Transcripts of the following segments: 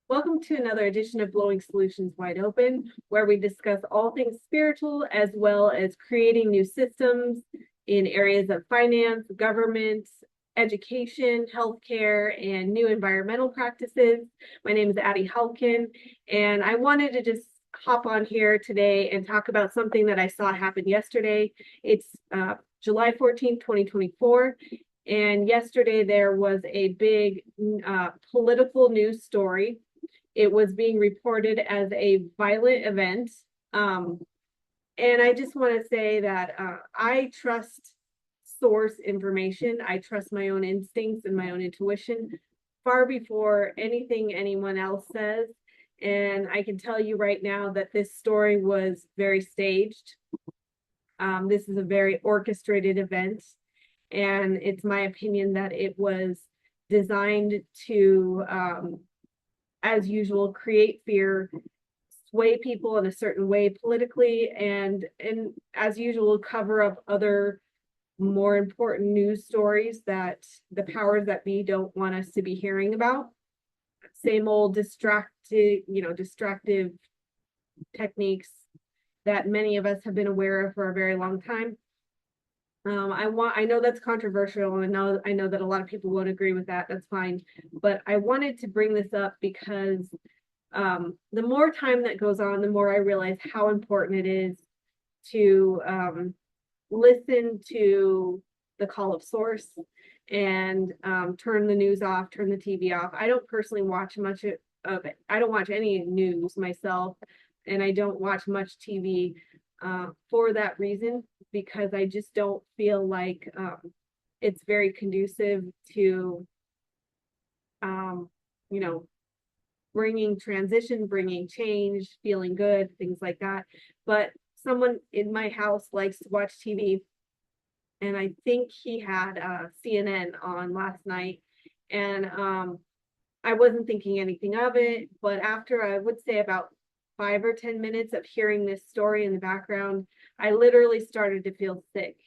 Welcome to another edition of Blowing Solutions Wide Open, where we discuss all things spiritual as well as creating new systems in areas of finance, government, education, healthcare, and new environmental practices. My name is Addie Halkin, and I wanted to just hop on here today and talk about something that I saw happen yesterday. It's July 14th, 2024. And yesterday there was a big political news story. It was being reported as a violent event. Um, and I just want to say that I trust source information. I trust my own instincts and my own intuition far before anything anyone else says. And I can tell you right now that this story was very staged. This is a very orchestrated event. And it's my opinion that it was designed to as usual, create fear, sway people in a certain way politically, and as usual, cover up other more important news stories that the powers that be don't want us to be hearing about. Same old distractive techniques that many of us have been aware of for a very long time. I know that's controversial, and I know that a lot of people won't agree with that. That's fine. But I wanted to bring this up because the more time that goes on, the more I realize how important it is to listen to the call of source and turn the news off, turn the TV off. I don't personally watch much of it. I don't watch any news myself, and I don't watch much TV for that reason, because I just don't feel like it's very conducive to, um, you know, bringing transition, bringing change, feeling good, things like that. But someone in my house likes to watch TV, and I think he had CNN on last night, and I wasn't thinking anything of it. But after, I would say, about 5 or 10 minutes of hearing this story in the background, I literally started to feel sick.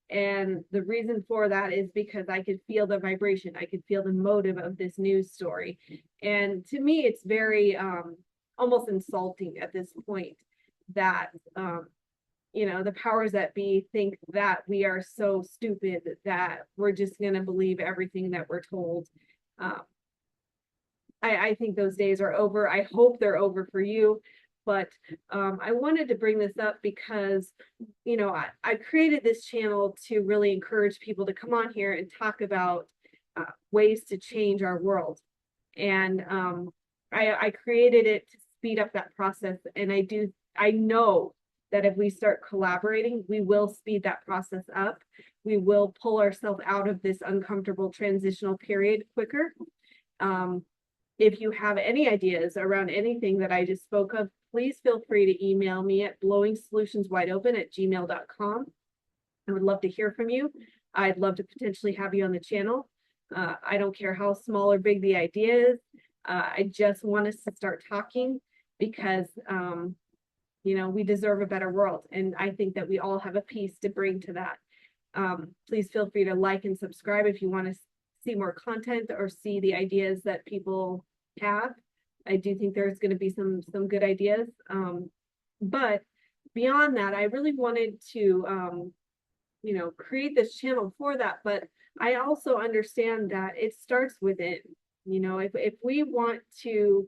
And the reason for that is because I could feel the vibration, I could feel the motive of this news story. And to me, it's very almost insulting at this point that the powers that be think that we are so stupid that we're just going to believe everything that we're told. Um, I think those days are over. I hope they're over for you. But I wanted to bring this up because, I created this channel to really encourage people to come on here and talk about ways to change our world. And I created it to speed up that process. And I know that if we start collaborating, we will speed that process up. We will pull ourselves out of this uncomfortable transitional period quicker. If you have any ideas around anything that I just spoke of, please feel free to email me at blowingsolutionswideopen@gmail.com. I would love to hear from you. I'd love to potentially have you on the channel. I don't care how small or big the idea is. I just want us to start talking because, we deserve a better world. And I think that we all have a piece to bring to that. Please feel free to like and subscribe if you want to see more content or see the ideas that people have. I do think there's going to be some good ideas. But beyond that, I really wanted to create this channel for that. But I also understand that it starts within. If we want to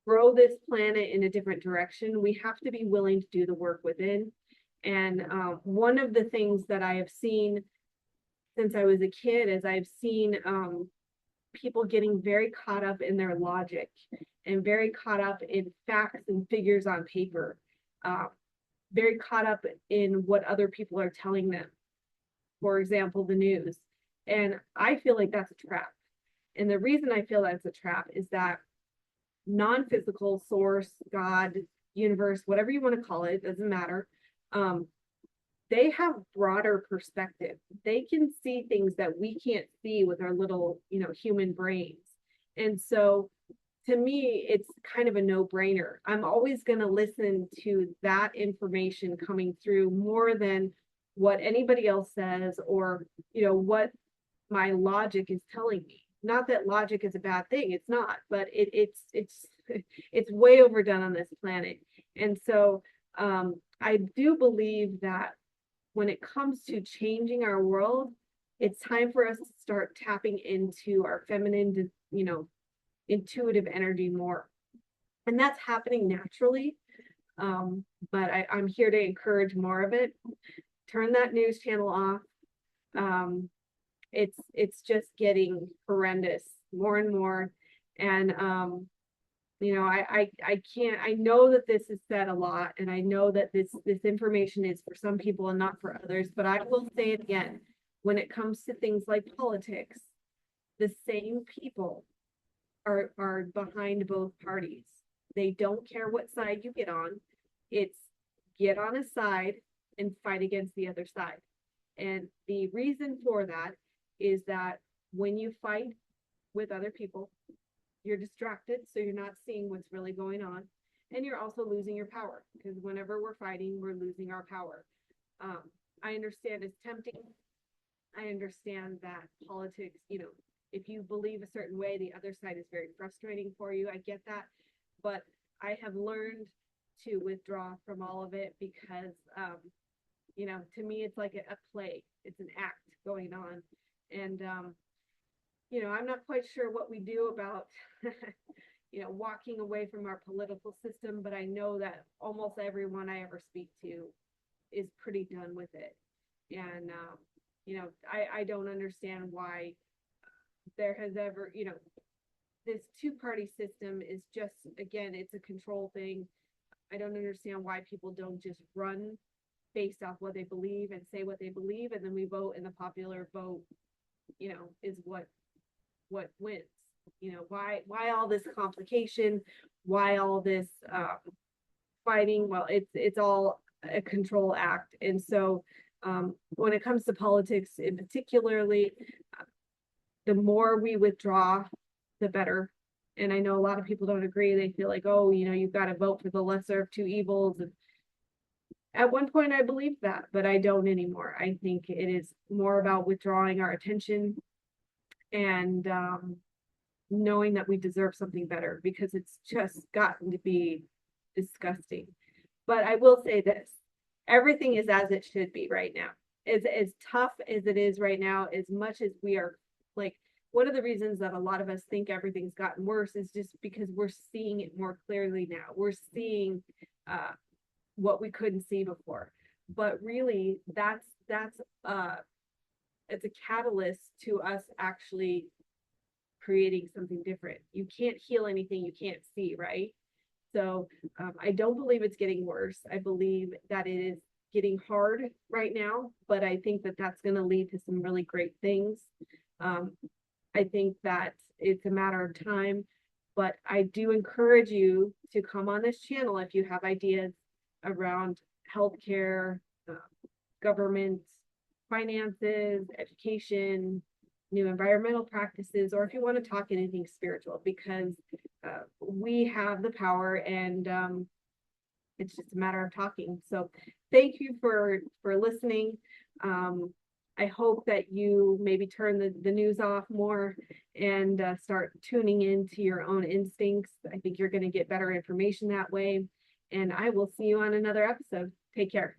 grow this planet in a different direction, we have to be willing to do the work within. And one of the things that I have seen since I was a kid is I've seen people getting very caught up in their logic and very caught up in facts and figures on paper, very caught up in what other people are telling them. For example, the news. And I feel like that's a trap. And the reason I feel that's a trap is that non-physical source, God, universe, whatever you want to call it, doesn't matter. They have broader perspective. They can see things that we can't see with our little, human brains. And so to me, it's kind of a no-brainer. I'm always going to listen to that information coming through more than what anybody else says or, what my logic is telling me. not that logic is a bad thing, it's not, but it's it's way overdone on this planet. And so I do believe that when it comes to changing our world, it's time for us to start tapping into our feminine, intuitive energy more. And that's happening naturally. But I'm here to encourage more of it. Turn that news channel off. It's just getting horrendous more and more. And I can't, I know that this is said a lot, and I know that this information is for some people and not for others, but I will say it again. When it comes to things like politics, the same people are behind both parties. They don't care what side you get on. It's get on a side and fight against the other side. And the reason for that is that when you fight with other people, you're distracted, so you're not seeing what's really going on. And you're also losing your power, because whenever we're fighting, we're losing our power. I understand it's tempting. I understand that politics, if you believe a certain way, the other side is very frustrating for you. I get that. But I have learned to withdraw from all of it because, to me, it's like a play. It's an act going on. And, I'm not quite sure what we do about, walking away from our political system, but I know that almost everyone I ever speak to is pretty done with it. And, I don't understand why there has ever, this two-party system is just, again, it's a control thing. I don't understand why people don't just run based off what they believe and say what they believe, and then we vote, and the popular vote, is what wins. Why all this complication? Why all this fighting? Well, it's all a control act. And so when it comes to politics in particularly, the more we withdraw, the better. And I know a lot of people don't agree. They feel like, oh, you've got to vote for the lesser of two evils. And at one point I believed that, but I don't anymore. I think it is more about withdrawing our attention and knowing that we deserve something better, because it's just gotten to be disgusting. But I will say this, everything is as it should be right now. As tough as it is right now, as much as we are, like, one of the reasons that a lot of us think everything's gotten worse is just because we're seeing it more clearly now. We're seeing what we couldn't see before. But really, it's a catalyst to us actually creating something different. You can't heal anything you can't see, right? So I don't believe it's getting worse. I believe that it is getting hard right now, but I think that that's going to lead to some really great things. I think that it's a matter of time, but I do encourage you to come on this channel if you have ideas around healthcare, government, finances, education, new environmental practices, or if you want to talk anything spiritual, because we have the power, and it's just a matter of talking. So thank you for listening. I hope that you maybe turn the news off more and start tuning into your own instincts. I think you're going to get better information that way. And I will see you on another episode. Take care.